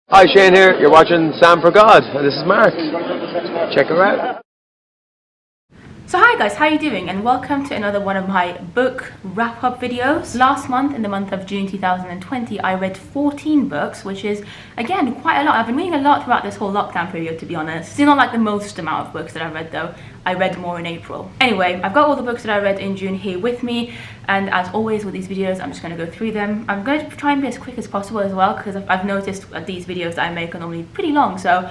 Hi, Shane here. You're watching Sam for God, and this is Mark. Check her out. So hi guys, how are you doing? And welcome to another one of my book wrap-up videos. Last month, in the month of June 2020, I read 14 books, which is, again, quite a lot. I've been reading a lot throughout this whole lockdown period, to be honest. Still not like the most amount of books that I've read though. I read more in April. Anyway, I've got all the books that I read in June here with me, and as always with these videos, I'm just going to go through them. I'm going to try and be as quick as possible as well, because I've noticed that these videos that I make are normally pretty long, so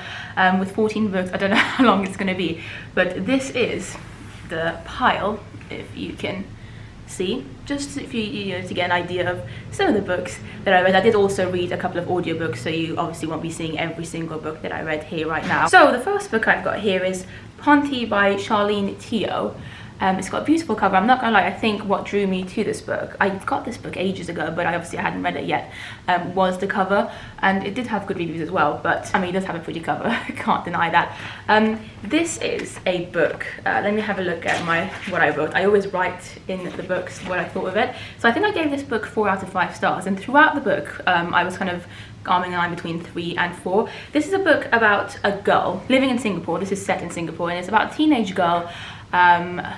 with 14 books, I don't know how long it's going to be. But this is the pile, if you can see, just if you know, to get an idea of some of the books that I read. I did also read a couple of audiobooks, so you obviously won't be seeing every single book that I read here right now. So the first book I've got here is Ponty by Charlene Teo. It's got a beautiful cover. I'm not gonna lie, I think what drew me to this book, I got this book ages ago, but I hadn't read it yet, was the cover, and it did have good reviews as well, but I mean, it does have a pretty cover, I can't deny that. This is a book, let me have a look at what I wrote. I always write in the books what I thought of it. So I think I gave this book 4 out of 5 stars, and throughout the book, I was kind of arming a line between 3 and 4. This is a book about a girl living in Singapore. This is set in Singapore, and it's about a teenage girl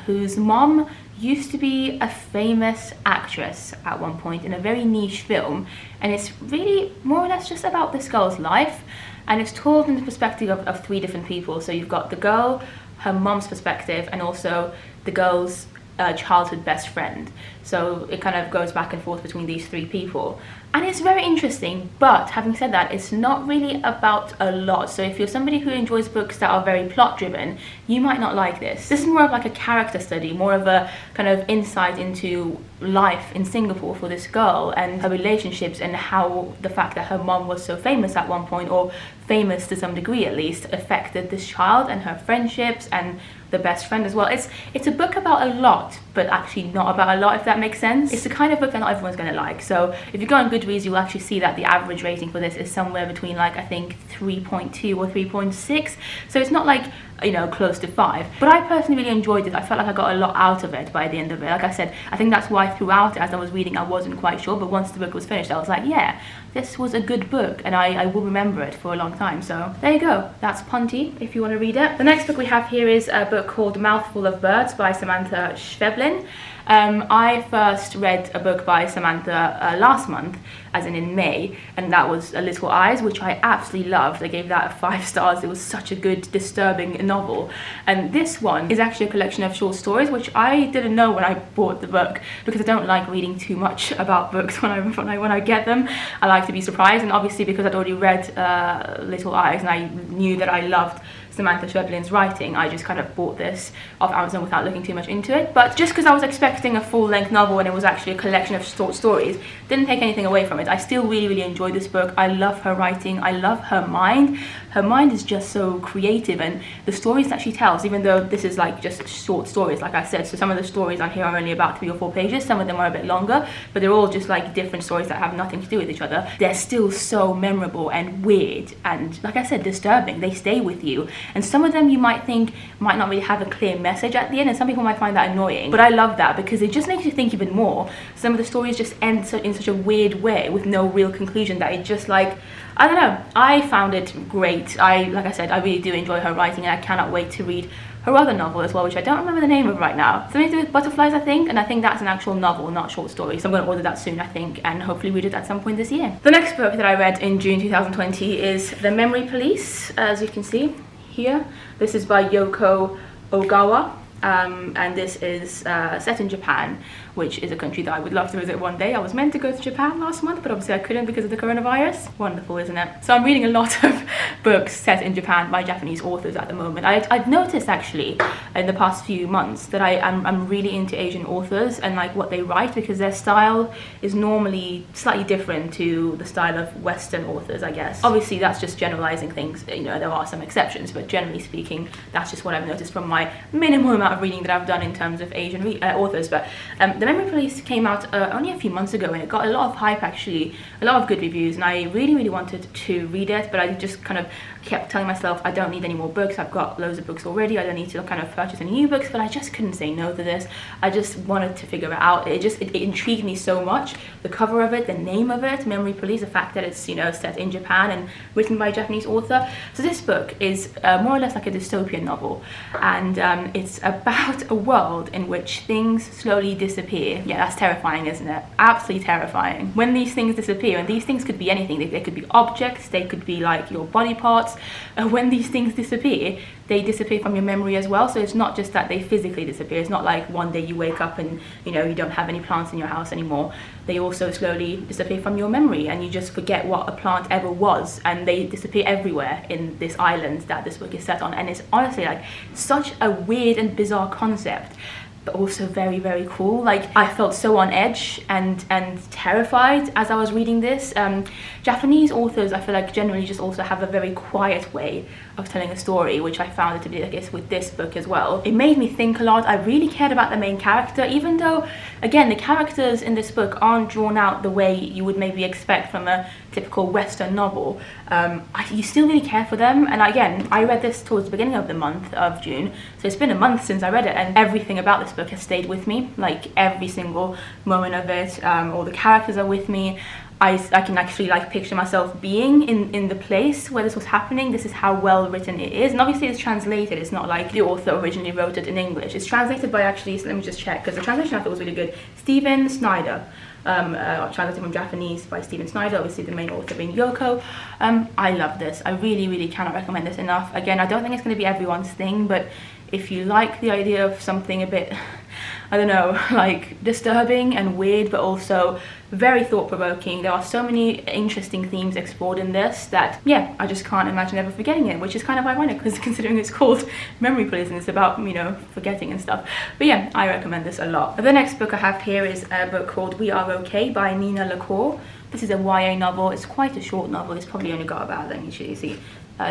whose mom used to be a famous actress at one point in a very niche film, and it's really more or less just about this girl's life, and it's told in the perspective of 3 different people. So you've got the girl, her mom's perspective, and also the girl's childhood best friend. So it kind of goes back and forth between these 3 people, and it's very interesting. But having said that, it's not really about a lot, so if you're somebody who enjoys books that are very plot driven, you might not like this. This is more of like a character study, more of a kind of insight into life in Singapore for this girl and her relationships, and how the fact that her mom was so famous at one point, or famous to some degree at least, affected this child and her friendships and the best friend as well. It's a book about a lot, but actually not about a lot, if that makes sense. It's the kind of book that not everyone's gonna like. So if you go on Goodreads, you'll actually see that the average rating for this is somewhere between, like, I think 3.2 or 3.6. So it's not like, you know, close to 5. But I personally really enjoyed it. I felt like I got a lot out of it by the end of it. Like I said, I think that's why throughout it, as I was reading, I wasn't quite sure, but once the book was finished, I was like, yeah, this was a good book, and I will remember it for a long time. So there you go, that's Ponty, if you want to read it. The next book we have here is a book called Mouthful of Birds by Samantha Schweblin. I first read a book by Samantha last month, as in May, and that was A Little Eyes, which I absolutely loved. I gave that 5 stars. It was such a good, disturbing novel. And this one is actually a collection of short stories, which I didn't know when I bought the book, because I don't like reading too much about books when I get them. I like to be surprised, and obviously because I'd already read Little Eyes and I knew that I loved Samantha Schweblin's writing, I just kind of bought this off Amazon without looking too much into it. But just because I was expecting a full-length novel and it was actually a collection of short stories, didn't take anything away from it. I still really enjoyed this book. I love her writing. I love her mind. Her mind is just so creative, and the stories that she tells, even though this is like just short stories, like I said, so some of the stories on here are only about 3 or 4 pages, some of them are a bit longer, but they're all just like different stories that have nothing to do with each other. They're still so memorable and weird, and like I said, disturbing. They stay with you. And some of them you might think might not really have a clear message at the end, and some people might find that annoying, but I love that because it just makes you think even more. Some of the stories just end in such a weird way with no real conclusion that it just, like, I don't know, I found it great. Like I said, I really do enjoy her writing, and I cannot wait to read her other novel as well, which I don't remember the name of right now. Something to do with butterflies, I think, and I think that's an actual novel, not short story. So I'm going to order that soon, I think, and hopefully read it at some point this year. The next book that I read in June 2020 is The Memory Police, as you can see here. This is by Yoko Ogawa, and this is set in Japan, which is a country that I would love to visit one day. I was meant to go to Japan last month, but obviously I couldn't because of the coronavirus. Wonderful, isn't it? So I'm reading a lot of books set in Japan by Japanese authors at the moment. I've noticed actually in the past few months that I'm really into Asian authors and like what they write, because their style is normally slightly different to the style of Western authors, I guess. Obviously that's just generalizing things, you know, there are some exceptions, but generally speaking, that's just what I've noticed from my minimal amount of reading that I've done in terms of Asian authors. But the Memory Police came out only a few months ago, and it got a lot of hype actually, a lot of good reviews, and I really wanted to read it, but I just kind of kept telling myself I don't need any more books, I've got loads of books already, I don't need to kind of purchase any new books, but I just couldn't say no to this. I just wanted to figure it out. It intrigued me so much. The cover of it, the name of it, Memory Police, the fact that it's, you know, set in Japan and written by a Japanese author. So this book is more or less like a dystopian novel, and it's about a world in which things slowly disappear. Yeah, that's terrifying, isn't it? Absolutely terrifying. When these things disappear, and these things could be anything, they could be objects, they could be like your body parts. When these things disappear, they disappear from your memory as well. So it's not just that they physically disappear. It's not like one day you wake up and, you know, you don't have any plants in your house anymore. They also slowly disappear from your memory, and you just forget what a plant ever was, and they disappear everywhere in this island that this book is set on. And it's honestly like such a weird and bizarre concept, but also very cool. Like, I felt so on edge and terrified as I was reading this. Japanese authors, I feel like, generally just also have a very quiet way of telling a story, which I found it to be the case with this book as well. It made me think a lot. I really cared about the main character, even though, again, the characters in this book aren't drawn out the way you would maybe expect from a typical Western novel. You still really care for them. And again, I read this towards the beginning of the month of June, so it's been a month since I read it, and everything about this book has stayed with me. Like, every single moment of it, all the characters are with me. I can actually like picture myself being in the place where this was happening. This is how well written it is. And obviously it's translated. It's not like the author originally wrote it in English. It's translated by, actually, so let me just check, because the translation I thought was really good, Stephen Snyder. Translated from Japanese by Stephen Snyder, obviously the main author being Yoko. I love this. I really cannot recommend this enough. Again, I don't think it's going to be everyone's thing, but if you like the idea of something a bit, I don't know, like disturbing and weird, but also very thought-provoking. There are so many interesting themes explored in this that, yeah, I just can't imagine ever forgetting it, which is kind of ironic, because considering it's called Memory Police and it's about, you know, forgetting and stuff. But yeah, I recommend this a lot. The next book I have here is a book called We Are Okay by Nina LaCour. This is a YA novel. It's quite a short novel. It's probably only got about, let me see,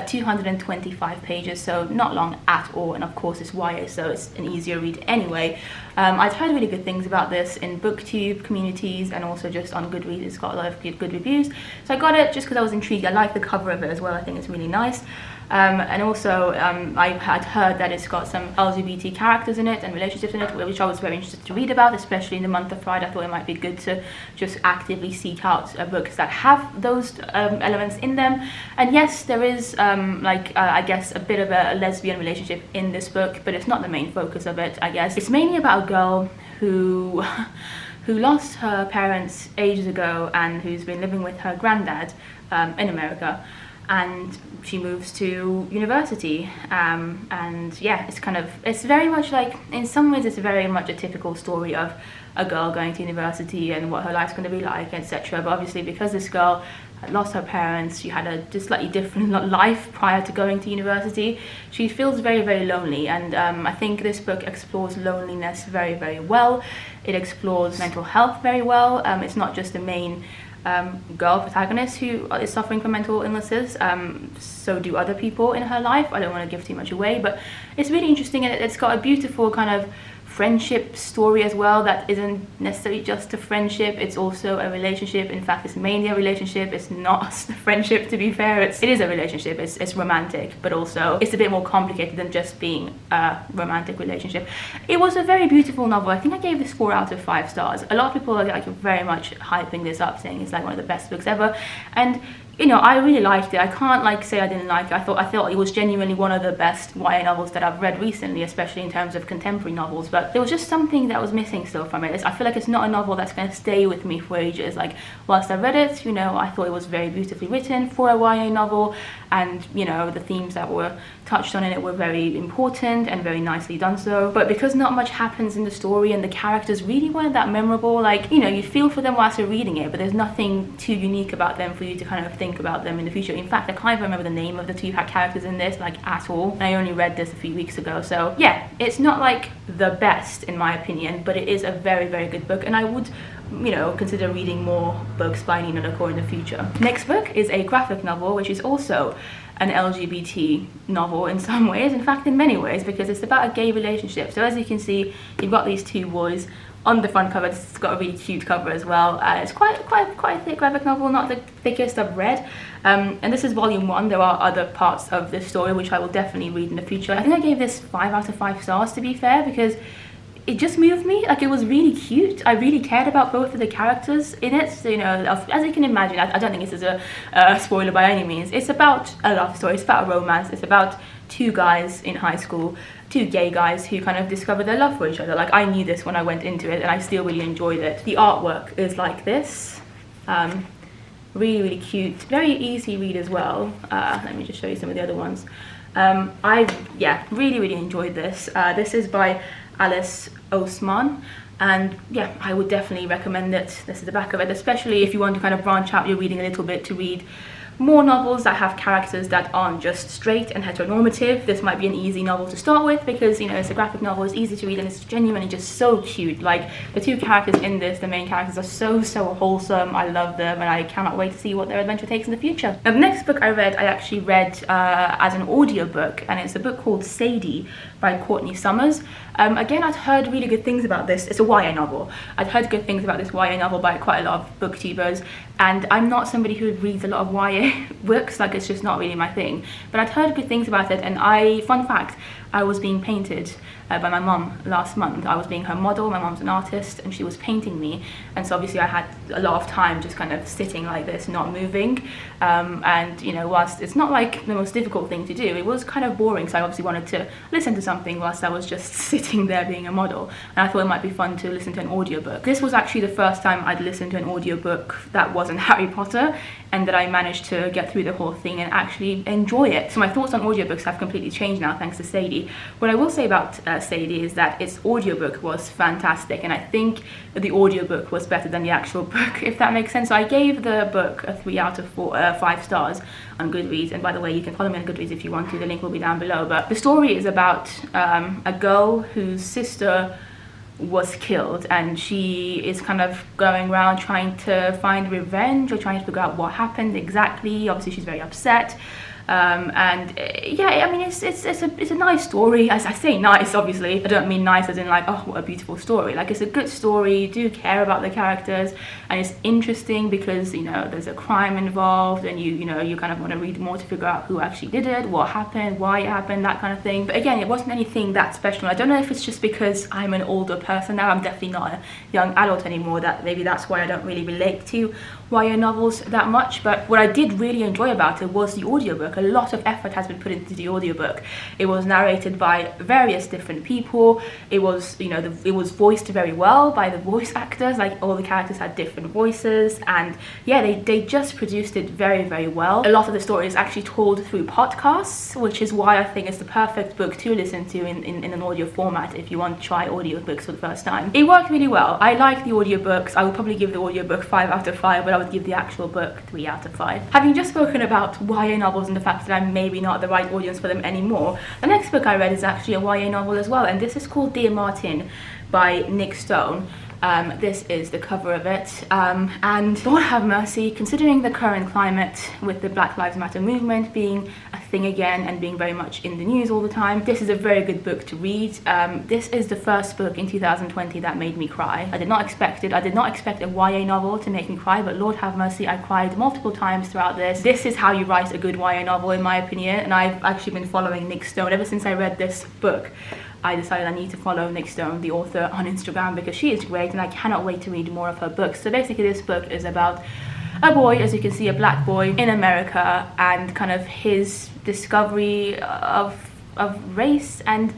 225 pages, so not long at all, and of course it's YA, so it's an easier read anyway. I've heard really good things about this in booktube communities and also just on Goodreads. It's got a lot of good reviews, so I got it just because I was intrigued. I like the cover of it as well. I think it's really nice. And also I had heard that it's got some LGBT characters in it and relationships in it, which I was very interested to read about, especially in the month of Pride. I thought it might be good to just actively seek out books that have those elements in them. And yes, there is I guess a bit of a lesbian relationship in this book, but it's not the main focus of it, I guess. It's mainly about a girl who lost her parents ages ago and who's been living with her granddad in America. And she moves to university, and yeah, it's very much like, in some ways it's very much a typical story of a girl going to university and what her life's going to be like, etc. But obviously, because this girl had lost her parents, she had a just slightly different life prior to going to university, she feels very lonely. And I think this book explores loneliness very well. It explores mental health very well. It's not just the main girl protagonist who is suffering from mental illnesses, so do other people in her life. I don't want to give too much away, but it's really interesting, and it's got a beautiful kind of friendship story as well that isn't necessarily just a friendship, it's also a relationship. In fact, it's mainly a relationship. It's not a friendship, to be fair. It is a relationship. It's romantic, but also it's a bit more complicated than just being a romantic relationship. It was a very beautiful novel. I think I gave this 4 out of 5 stars. A lot of people are like very much hyping this up, saying it's like one of the best books ever, and you know, I really liked it. I can't like say I didn't like it. I thought it was genuinely one of the best YA novels that I've read recently, especially in terms of contemporary novels. But there was just something that was missing still from it. I feel like it's not a novel that's going to stay with me for ages. Like, whilst I read it, you know, I thought it was very beautifully written for a YA novel, and you know, the themes that were touched on in it were very important and very nicely done so. But because not much happens in the story and the characters really weren't that memorable, like, you know, you feel for them whilst you're reading it, but there's nothing too unique about them for you to kind of think about them in the future. In fact, I can't even remember the name of the 2 characters in this, like, at all. And I only read this a few weeks ago, so yeah, it's not like the best in my opinion, but it is a very good book, and I would, you know, consider reading more books by Nina LaCour in the future. Next book is a graphic novel, which is also an LGBT novel in some ways, in fact in many ways, because it's about a gay relationship. So as you can see, you've got these 2 boys on the front cover, it's got a really cute cover as well. It's quite a thick graphic novel, not the thickest I've read. And this is volume 1. There are other parts of this story which I will definitely read in the future. I think I gave this 5 out of 5 stars, to be fair, because it just moved me. Like, it was really cute. I really cared about both of the characters in it. So, you know, as you can imagine, I don't think this is a spoiler by any means. It's about a love story. It's about a romance. It's about 2 guys in high school, 2 gay guys who kind of discover their love for each other. Like, I knew this when I went into it, and I still really enjoyed it. The artwork is like this. Really, really cute. Very easy read as well. Let me just show you some of the other ones. I really enjoyed this. This is by Alice Osman, and yeah, I would definitely recommend it. This is the back of it, especially if you want to kind of branch out your reading a little bit to read more novels that have characters that aren't just straight and heteronormative. This might be an easy novel to start with because, you know, it's a graphic novel, it's easy to read, and it's genuinely just so cute. Like, the 2 characters in this, the main characters, are so wholesome. I love them, and I cannot wait to see what their adventure takes in the future. Now, the next book I actually read as an audiobook, and it's a book called Sadie by Courtney Summers. Again, I'd heard really good things about this. It's a YA novel. I'd heard good things about this YA novel by quite a lot of booktubers, and I'm not somebody who reads a lot of YA books. Like, it's just not really my thing, but I'd heard good things about it. And fun fact, I was being painted by my mum last month. I was being her model. My mum's an artist, and she was painting me, and so obviously I had a lot of time just kind of sitting like this, not moving, and, you know, whilst it's not like the most difficult thing to do, it was kind of boring, so I obviously wanted to listen to something whilst I was just sitting there being a model, and I thought it might be fun to listen to an audiobook. This was actually the first time I'd listened to an audiobook that wasn't Harry Potter, and that I managed to get through the whole thing and actually enjoy it. So my thoughts on audiobooks have completely changed now, thanks to Sadie. What I will say about Sadie is that its audiobook was fantastic, and I think the audiobook was better than the actual book, if that makes sense. So I gave the book a 3 out of 5 stars on Goodreads, and by the way, you can follow me on Goodreads if you want to, the link will be down below. But the story is about a girl whose sister was killed, and she is kind of going around trying to find revenge, or trying to figure out what happened exactly. Obviously she's very upset, and yeah, I mean, it's a nice story. As I say nice, obviously I don't mean nice as in like, oh, what a beautiful story. Like, it's a good story. You do care about the characters, and it's interesting because, you know, there's a crime involved, and you know you kind of want to read more to figure out who actually did it, what happened, why it happened, that kind of thing. But again, it wasn't anything that special. I don't know if it's just because I'm an older person now. I'm definitely not a young adult anymore, that maybe that's why I don't really relate to YA novels that much. But what I did really enjoy about it was the audiobook. A lot of effort has been put into the audiobook. It was narrated by various different people. It was, you know, it was voiced very well by the voice actors. Like, all the characters had different voices, and yeah, they just produced it very well. A lot of the story is actually told through podcasts, which is why I think it's the perfect book to listen to in an audio format if you want to try audiobooks for the first time. It worked really well. I like the audiobooks. I would probably give the audiobook 5 out of 5, but I would give the actual book 3 out of 5. Having just spoken about YA novels and the fact that I'm maybe not the right audience for them anymore, the next book I read is actually a YA novel as well, and this is called Dear Martin by Nick Stone. This is the cover of it, and Lord have mercy, considering the current climate with the Black Lives Matter movement being a thing again and being very much in the news all the time, this is a very good book to read. This is the first book in 2020 that made me cry. I did not expect it. I did not expect a YA novel to make me cry, but Lord have mercy, I cried multiple times throughout this. This is how you write a good YA novel, in my opinion, and I've actually been following Nick Stone ever since I read this book. I decided I need to follow Nick Stone, the author, on Instagram, because she is great and I cannot wait to read more of her books. So basically this book is about a boy, as you can see, a black boy in America, and kind of his discovery of race and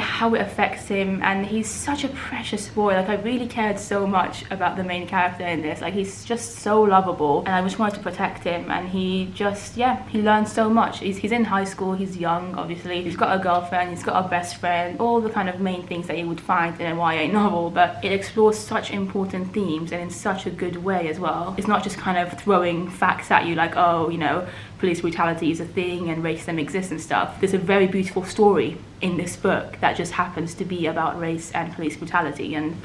how it affects him. And he's such a precious boy. Like, I really cared so much about the main character in this. Like, he's just so lovable, and I just wanted to protect him. And he just, yeah, he learns so much. He's in high school, he's young, obviously, he's got a girlfriend, he's got a best friend, all the kind of main things that you would find in a YA novel, but it explores such important themes, and in such a good way as well. It's not just kind of throwing facts at you like, oh, you know, police brutality is a thing and racism exists and stuff. There's a very beautiful story in this book that just happens to be about race and police brutality, and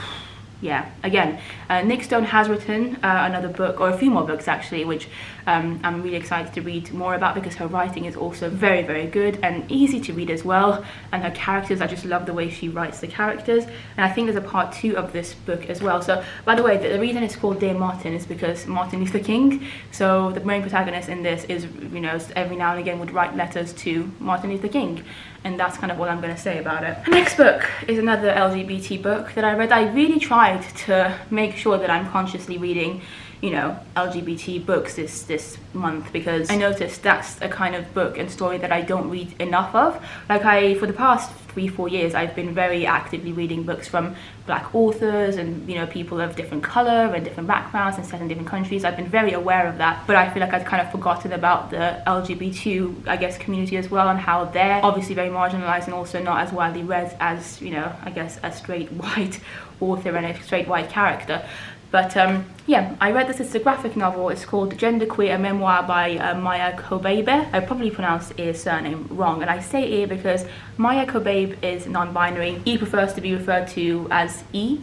yeah, again, Nick Stone has written another book, or a few more books actually, which I'm really excited to read more about, because her writing is also very, very good and easy to read as well. And her characters, I just love the way she writes the characters. And I think there's a part 2 of this book as well. So, by the way, the reason it's called Dear Martin is because Martin Luther King. So the main protagonist in this is, you know, every now and again would write letters to Martin Luther King. And that's kind of all I'm going to say about it. The next book is another LGBT book that I read. I really tried to make sure that I'm consciously reading, you know, LGBT books this month, because I noticed that's a kind of book and story that I don't read enough of. Like, for the past 3-4 years, I've been very actively reading books from Black authors and, you know, people of different colour and different backgrounds and set in different countries. I've been very aware of that, but I feel like I'd kind of forgotten about the LGBT, I guess, community as well, and how they're obviously very marginalised and also not as widely read as, you know, I guess a straight white author and a straight white character. But yeah, I read this. It's a graphic novel. It's called Genderqueer, a Memoir by Maya Kobabe. I probably pronounced E's surname wrong, and I say E because Maya Kobabe is non-binary. E prefers to be referred to as E.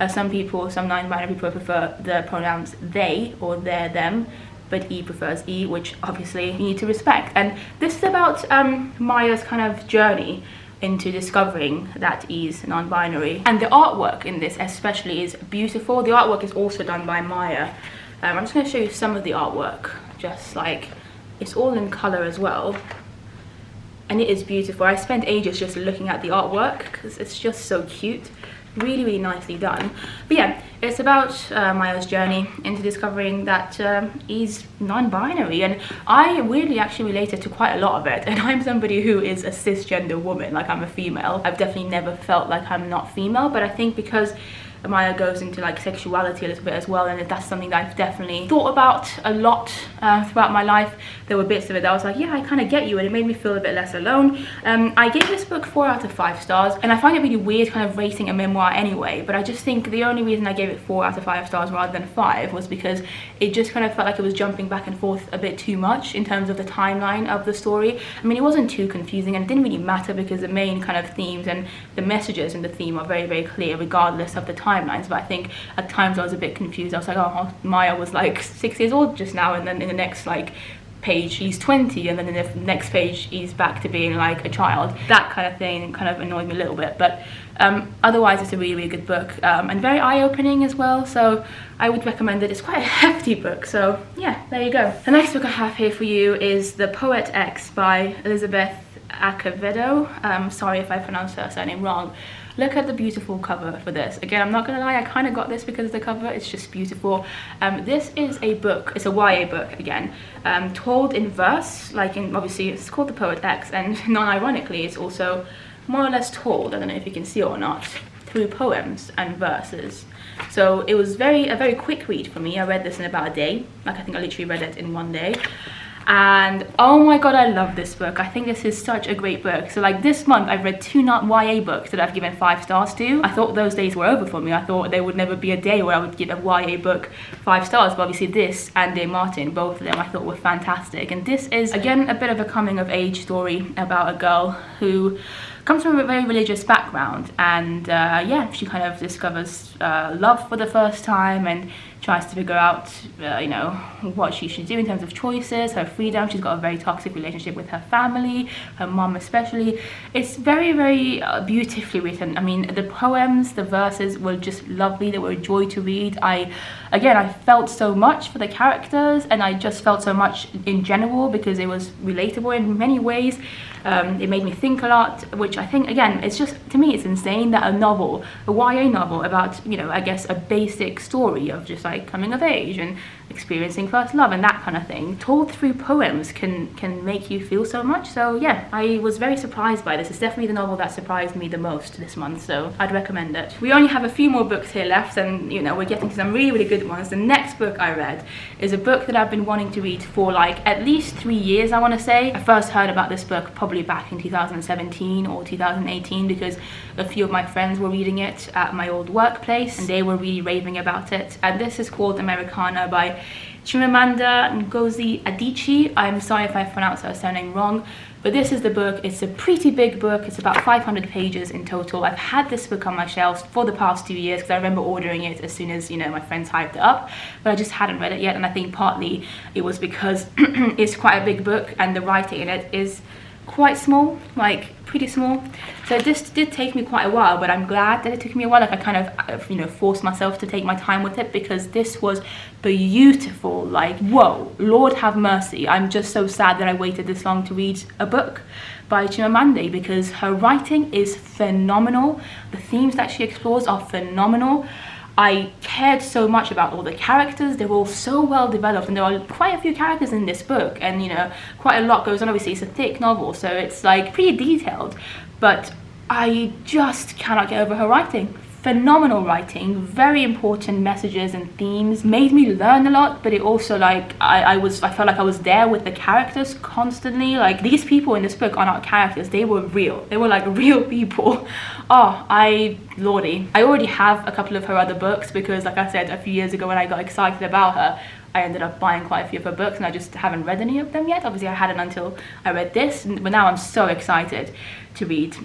Some non-binary people prefer the pronouns they or their, them, but E prefers E, which obviously you need to respect. And this is about Maya's kind of journey into discovering that E's non-binary. And the artwork in this especially is beautiful. The artwork is also done by Maya. I'm just going to show you some of the artwork, just like, it's all in colour as well. And it is beautiful. I spent ages just looking at the artwork because it's just so cute. Really, really nicely done. But yeah, it's about Maya's journey into discovering that he's non-binary, and I weirdly actually related to quite a lot of it. And I'm somebody who is a cisgender woman, like I'm a female. I've definitely never felt like I'm not female, but I think because Maya goes into like sexuality a little bit as well, and that's something that I've definitely thought about a lot throughout my life. There were bits of it that I was like, yeah, I kind of get you, and it made me feel a bit less alone. I gave this book 4 out of 5 stars, and I find it really weird kind of rating a memoir anyway, but I just think the only reason I gave it 4 out of 5 stars rather than 5 was because it just kind of felt like it was jumping back and forth a bit too much in terms of the timeline of the story. I mean, it wasn't too confusing, and it didn't really matter because the main kind of themes and the messages in the theme are very, very clear regardless of the timelines. But I think at times I was a bit confused. I was like, oh, Maya was like 6 years old just now, and then in the next like page he's 20, and then in the next page he's back to being like a child. That kind of thing kind of annoyed me a little bit, but otherwise it's a really, really good book, and very eye-opening as well, so I would recommend it. It's quite a hefty book, so yeah, there you go. The next book I have here for you is The Poet X by Elizabeth Acevedo. Sorry if I pronounced her surname wrong. Look at the beautiful cover for this. Again, I'm not gonna lie, I kind of got this because of the cover. It's just beautiful. This is a book, it's a YA book again, told in verse, like in, obviously it's called The Poet X, and non-ironically it's also more or less told, I don't know if you can see or not, through poems and verses. So it was a very quick read for me. I read this in about a day. Like, I think I literally read it in one day. And oh my god, I love this book. I think this is such a great book. So like this month I've read 2 YA books that I've given 5 stars to. I thought those days were over for me. I thought there would never be a day where I would give a YA book 5 stars, but obviously this and Dear Martin, both of them I thought were fantastic. And this is again a bit of a coming of age story about a girl who comes from a very religious background, and yeah, she kind of discovers love for the first time and tries to figure out you know, what she should do in terms of choices, her freedom. She's got a very toxic relationship with her family, her mom especially. It's very beautifully written. I mean, the poems, the verses were just lovely. They were a joy to read. I felt so much for the characters, and I just felt so much in general because it was relatable in many ways. It made me think a lot, which I think, again, it's just, to me, it's insane that a novel, a YA novel about, you know, I guess a basic story of just like coming of age and experiencing first love and that kind of thing, told through poems can make you feel so much. So yeah, I was very surprised by this. It's definitely the novel that surprised me the most this month, so I'd recommend it. We only have a few more books here left, and you know, we're getting to some really good ones. The next book I read is a book that I've been wanting to read for like at least 3 years, I want to say. I first heard about this book probably back in 2017 or 2018 because a few of my friends were reading it at my old workplace and they were really raving about it. And this is called Americanah by Chimamanda Ngozi Adichie. I'm sorry if I pronounced her surname wrong, but this is the book. It's a pretty big book. It's about 500 pages in total. I've had this book on my shelves for the past 2 years because I remember ordering it as soon as, you know, my friends hyped it up, but I just hadn't read it yet, and I think partly it was because it's quite a big book and the writing in it is quite small, like pretty small. So this did take me quite a while, but I'm glad that it took me a while. Like I kind of, you know, forced myself to take my time with it because this was beautiful. Like, whoa, Lord have mercy. I'm just so sad that I waited this long to read a book by Chimamanda because her writing is phenomenal. The themes that she explores are phenomenal. I cared so much about all the characters. They're all so well developed, and there are quite a few characters in this book, and you know, quite a lot goes on. Obviously it's a thick novel, so it's like pretty detailed, but I just cannot get over her writing. Phenomenal writing, very important messages and themes, made me learn a lot, but it also, like, I felt like I was there with the characters constantly. Like, these people in this book are not characters, they were real. They were like real people. Oh, lordy. I already have a couple of her other books because, like I said, a few years ago when I got excited about her, I ended up buying quite a few of her books, and I just haven't read any of them yet. Obviously I hadn't until I read this, but now I'm so excited to read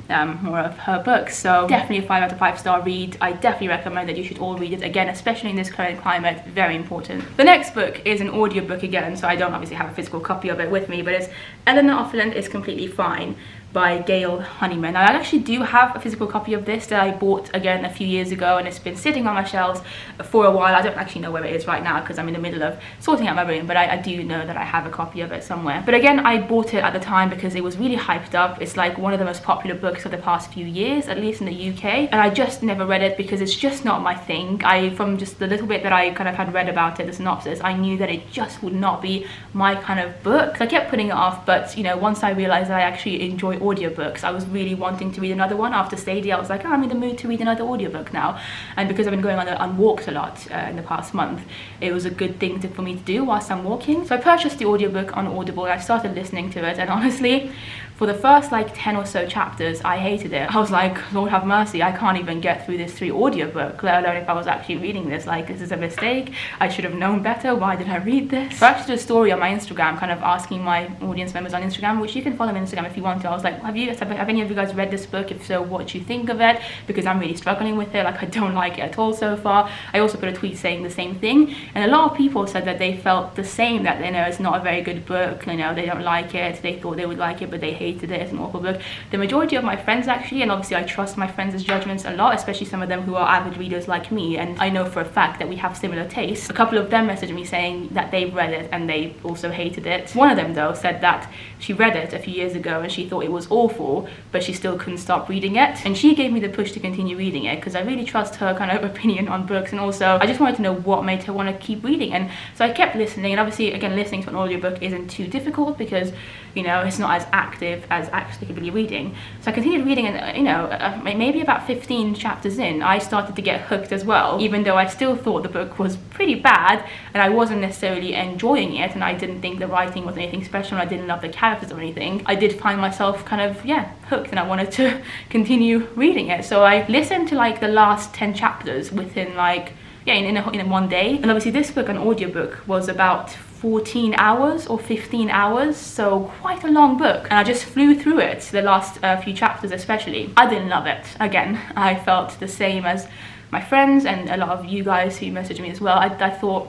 more of her books. So definitely a 5 out of 5 star read. I definitely recommend that you should all read it, again, especially in this current climate. Very important. The next book is an audiobook again, so I don't obviously have a physical copy of it with me, but it's Eleanor Offland Is Completely Fine by Gail Honeyman. I actually do have a physical copy of this that I bought again a few years ago, and it's been sitting on my shelves for a while. I don't actually know where it is right now because I'm in the middle of sorting out my room, but I do know that I have a copy of it somewhere. But again, I bought it at the time because it was really hyped up. It's like one of the most popular books of the past few years, at least in the UK, and I just never read it because it's just not my thing. From just the little bit that I kind of had read about it, the synopsis, I knew that it just would not be my kind of book. I kept putting it off, but you know, once I realized that I actually enjoy audiobooks, I was really wanting to read another one. After Sadie, I was like, oh, I'm in the mood to read another audiobook now. And because I've been going on walks a lot in the past month, it was a good thing for me to do whilst I'm walking. So I purchased the audiobook on Audible and I started listening to it, and honestly, for the first like 10 or so chapters, I hated it. I was like, Lord have mercy, I can't even get through this 3 audiobook, let alone if I was actually reading this. Like, this is a mistake. I should have known better. Why did I read this? So I actually did a story on my Instagram, kind of asking my audience members on Instagram, which you can follow me on Instagram if you want to. I was like, have any of you guys read this book? If so, what do you think of it? Because I'm really struggling with it. Like, I don't like it at all so far. I also put a tweet saying the same thing, and a lot of people said that they felt the same, that, you know, it's not a very good book, you know, they don't like it, they thought they would like it, but they hated it, it's an awful book. The majority of my friends actually, and obviously I trust my friends' judgments a lot, especially some of them who are avid readers like me, and I know for a fact that we have similar tastes. A couple of them messaged me saying that they've read it and they also hated it. One of them though said that she read it a few years ago and she thought it was awful, but she still couldn't stop reading it, and she gave me the push to continue reading it because I really trust her kind of opinion on books, and also I just wanted to know what made her want to keep reading. And so I kept listening, and obviously again, listening to an audiobook isn't too difficult because, you know, it's not as active as actually really reading. So I continued reading, and you know, maybe about 15 chapters in, I started to get hooked as well, even though I still thought the book was pretty bad and I wasn't necessarily enjoying it, and I didn't think the writing was anything special, and I didn't love the characters or anything. I did find myself kind of, yeah, hooked, and I wanted to continue reading it. So I listened to like the last 10 chapters within like, yeah, in one day. And obviously this book, an audiobook, was about 14 hours or 15 hours, so quite a long book, and I just flew through it, the last few chapters especially. I didn't love it. Again, I felt the same as my friends and a lot of you guys who messaged me as well. I thought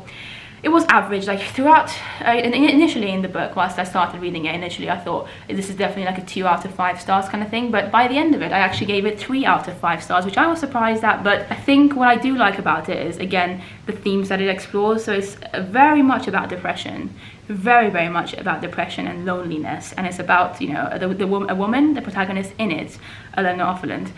it was average, like throughout, initially in the book, whilst I started reading it, initially I thought this is definitely like a 2 out of 5 stars kind of thing, but by the end of it I actually gave it 3 out of 5 stars, which I was surprised at. But I think what I do like about it is, again, the themes that it explores. So it's very much about depression, very much about depression and loneliness, and it's about, you know, a woman, the protagonist in it, Eleanor Offland,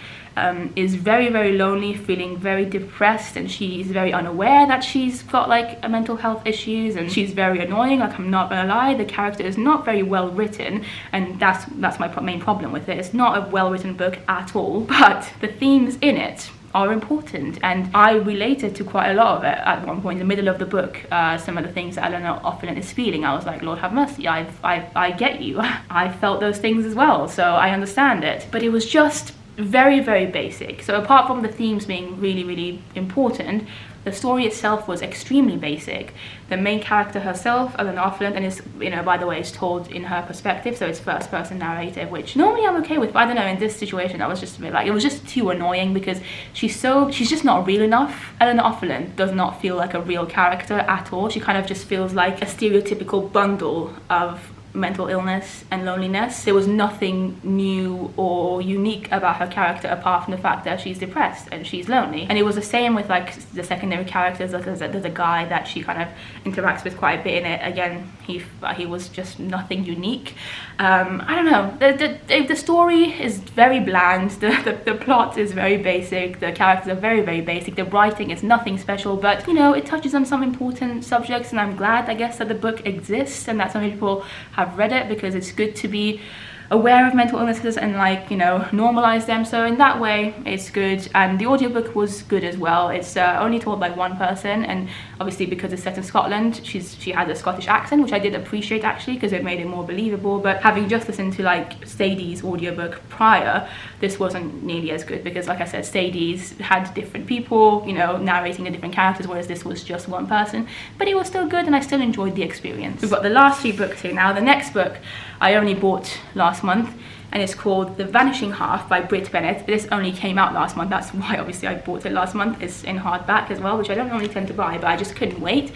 is very lonely, feeling very depressed, and she's very unaware that she's got like a mental health issues, and she's very annoying. Like, I'm not gonna lie, the character is not very well written, and that's my main problem with it. It's not a well written book at all, but the themes in it are important, and I related to quite a lot of it. At one point in the middle of the book, some of the things that Eleanor Offland is feeling, I was like, Lord have mercy, I get you. I felt those things as well, so I understand it. But it was just very, very basic. So apart from the themes being really, really important, the story itself was extremely basic. The main character herself, Eleanor Offland, and is, you know, by the way, it's told in her perspective, so it's first person narrative, which normally I'm okay with, but I don't know, in this situation I was just a bit like, it was just too annoying because she's just not real enough. Eleanor Offland does not feel like a real character at all. She kind of just feels like a stereotypical bundle of mental illness and loneliness. There was nothing new or unique about her character apart from the fact that she's depressed and she's lonely. And it was the same with like the secondary characters. Like there's a guy that she kind of interacts with quite a bit in it. Again, he was just nothing unique. I don't know, the story is very bland, the plot is very basic, the characters are very, very basic, the writing is nothing special, but you know, it touches on some important subjects, and I'm glad, I guess, that the book exists and that so many people have read it, because it's good to be aware of mental illnesses and, like, you know, normalize them. So in that way it's good. And the audiobook was good as well. It's only told by one person, and obviously because it's set in Scotland, she had a Scottish accent, which I did appreciate actually, because it made it more believable. But having just listened to like Sadie's audiobook prior, this wasn't nearly as good, because like I said, Sadie's had different people, you know, narrating the different characters, whereas this was just one person. But it was still good and I still enjoyed the experience. We've got the last 3 books here now. The next book I only bought last month, and it's called The Vanishing Half by Brit Bennett. This only came out last month, that's why obviously I bought it last month. It's in hardback as well, which I don't normally tend to buy, but I just couldn't wait.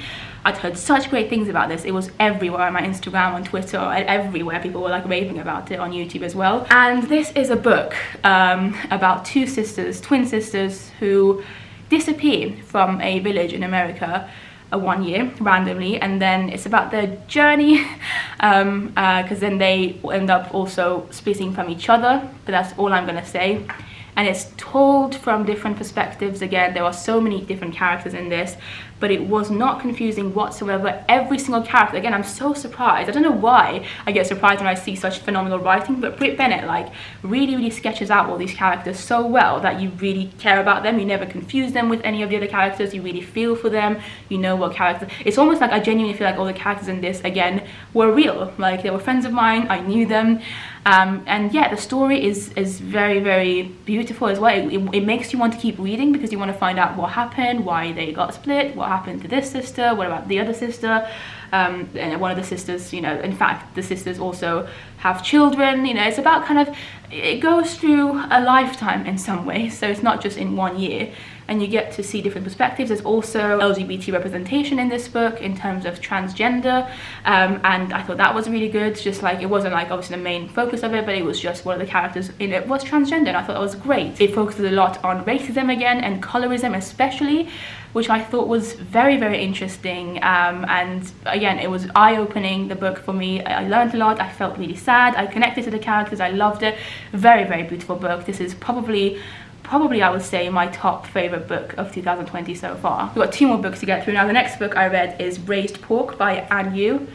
I'd heard such great things about this. It was everywhere on my Instagram, on Twitter, everywhere. People were like raving about it, on YouTube as well. And this is a book about 2 sisters, twin sisters, who disappear from a village in America 1 year randomly, and then it's about their journey, because then they end up also splitting from each other, but that's all I'm gonna say. And it's told from different perspectives. Again, there are so many different characters in this, but it was not confusing whatsoever. Every single character, again, I'm so surprised. I don't know why I get surprised when I see such phenomenal writing, but Brit Bennett like really sketches out all these characters so well that you really care about them. You never confuse them with any of the other characters. You really feel for them. You know what character. It's almost like I genuinely feel like all the characters in this, again, were real. Like, they were friends of mine. I knew them. And yeah, the story is very, very beautiful as well. It makes you want to keep reading, because you want to find out what happened, why they got split, what happened to this sister, what about the other sister, and one of the sisters, you know, in fact the sisters also have children. You know, it's about kind of, it goes through a lifetime in some ways, so it's not just in 1 year, and you get to see different perspectives. There's also LGBT representation in this book in terms of transgender, and I thought that was really good. Just like, it wasn't like obviously the main focus of it, but it was just one of the characters in it was transgender, and I thought that was great. It focuses a lot on racism again, and colorism especially, which I thought was very, very interesting. And again, it was eye-opening, the book, for me. I learned a lot. I felt really sad. I connected to the characters. I loved it. Very, very beautiful book. This is probably I would say my top favorite book of 2020 so far. We've got 2 more books to get through now. The next book I read is Braised Pork by Anne Yu.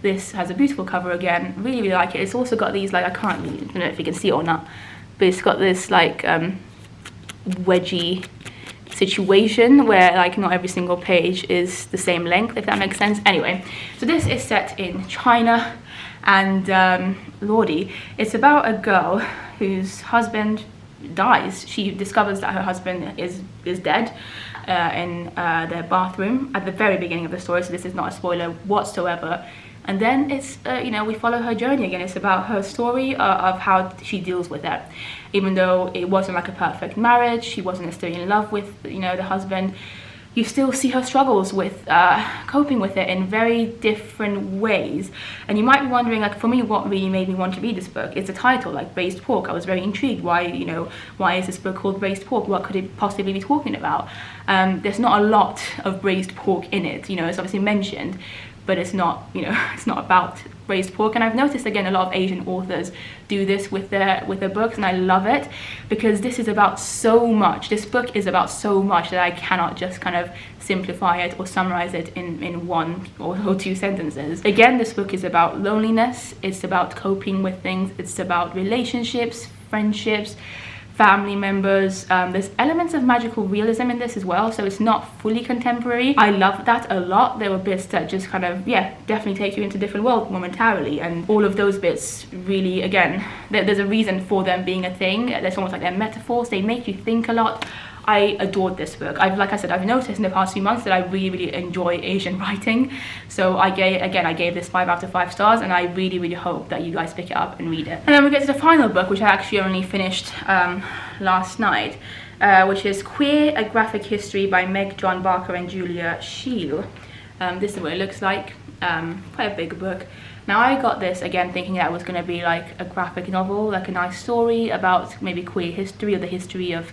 This has a beautiful cover again. Really, really like it. It's also got these, like, I don't know if you can see it or not, but it's got this like wedgie situation where like not every single page is the same length, if that makes sense. Anyway, so this is set in China, and lordy, it's about a girl whose husband dies. She discovers that her husband is dead in their bathroom at the very beginning of the story, so this is not a spoiler whatsoever. And then it's you know, we follow her journey again. It's about her story of how she deals with it. Even though it wasn't like a perfect marriage, she wasn't necessarily in love with, you know, the husband, you still see her struggles with coping with it in very different ways. And you might be wondering, like, for me, what really made me want to read this book is the title, like Braised Pork. I was very intrigued. Why, you know, why is this book called Braised Pork? What could it possibly be talking about? There's not a lot of braised pork in it. You know, it's obviously mentioned, but it's not, you know, it's not about braised pork. And I've noticed again, a lot of Asian authors do this with their books, and I love it, because this is about so much. This book is about so much that I cannot just kind of simplify it or summarize it in 1 or 2 sentences. Again, this book is about loneliness, it's about coping with things, it's about relationships, friendships, family members. There's elements of magical realism in this as well, so it's not fully contemporary. I love that a lot. There were bits that just kind of, yeah, definitely take you into a different world momentarily, and all of those bits really, again, there's a reason for them being a thing. There's almost like they're metaphors. They make you think a lot. I adored this book. Like I said, I've noticed in the past few months that I really enjoy Asian writing. So I gave this 5 out of 5 stars, and I really hope that you guys pick it up and read it. And then we get to the final book, which I actually only finished last night, which is Queer, A Graphic History by Meg John Barker and Julia Scheel. This is what it looks like. Quite a big book. Now I got this again thinking that it was going to be like a graphic novel, like a nice story about maybe queer history or the history of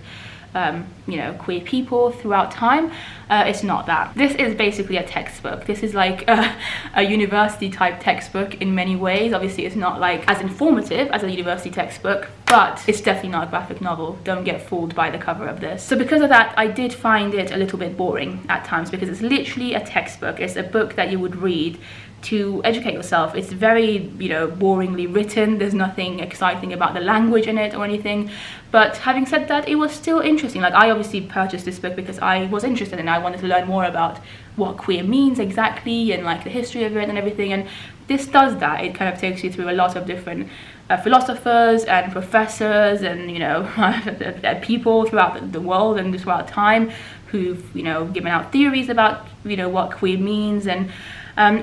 you know, queer people throughout time. It's not that. This is basically a textbook. This is like a university type textbook in many ways. Obviously it's not like as informative as a university textbook, but it's definitely not a graphic novel. Don't get fooled by the cover of this. So because of that, I did find it a little bit boring at times, because it's literally a textbook. It's a book that you would read to educate yourself. It's very, you know, boringly written. There's nothing exciting about the language in it or anything. But having said that, it was still interesting. Like, I obviously purchased this book because I was interested and I wanted to learn more about what queer means exactly, and like the history of it and everything. And this does that. It kind of takes you through a lot of different philosophers and professors and, you know, people throughout the world and throughout time who've, you know, given out theories about, you know, what queer means. And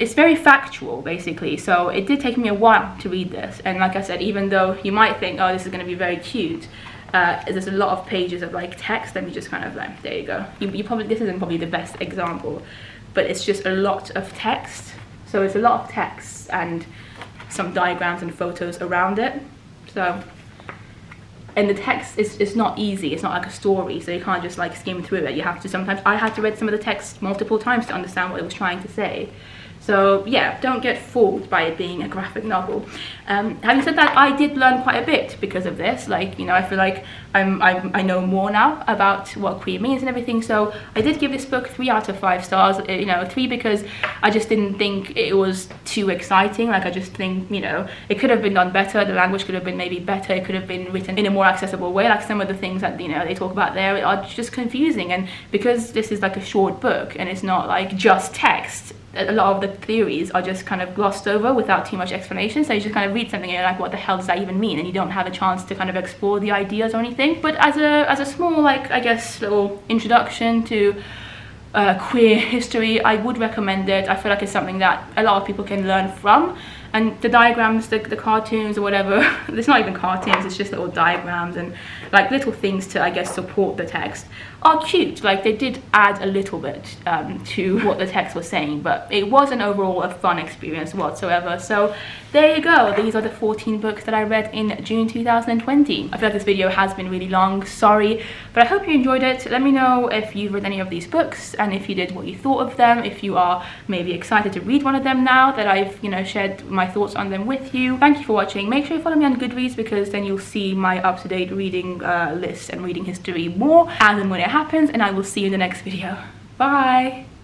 it's very factual, basically. So it did take me a while to read this. And like I said, even though you might think, oh, this is going to be very cute, there's a lot of pages of like text. Let me just kind of like, there you go. You probably, this isn't probably the best example, but it's just a lot of text. So it's a lot of text and some diagrams and photos around it. So, and the text is not easy. It's not like a story, so you can't just like skim through it. You have to sometimes, I had to read some of the text multiple times to understand what it was trying to say. So yeah, don't get fooled by it being a graphic novel. Having said that, I did learn quite a bit because of this. Like, you know, I feel like I know more now about what queer means and everything. So I did give this book 3 out of 5 stars. You know, 3 because I just didn't think it was too exciting. Like, I just think, you know, it could have been done better. The language could have been maybe better. It could have been written in a more accessible way. Like, some of the things that, you know, they talk about there are just confusing. And because this is like a short book and it's not like just text, a lot of the theories are just kind of glossed over without too much explanation. So you just kind of read something and you're like, what the hell does that even mean? And you don't have a chance to kind of explore the ideas or anything. But as a small, like, I guess, little introduction to queer history, I would recommend it. I feel like it's something that a lot of people can learn from. And the diagrams, the cartoons or whatever, it's not even cartoons, it's just little diagrams and like little things to, I guess, support the text, are cute. Like, they did add a little bit to what the text was saying, but it wasn't overall a fun experience whatsoever. So there you go. These are the 14 books that I read in June 2020. I feel like this video has been really long, sorry, but I hope you enjoyed it. Let me know if you've read any of these books, and if you did, what you thought of them. If you are maybe excited to read one of them now that I've, you know, shared my thoughts on them with you. Thank you for watching. Make sure you follow me on Goodreads, because then you'll see my up-to-date reading list and reading history more as and when it happens, and I will see you in the next video. Bye!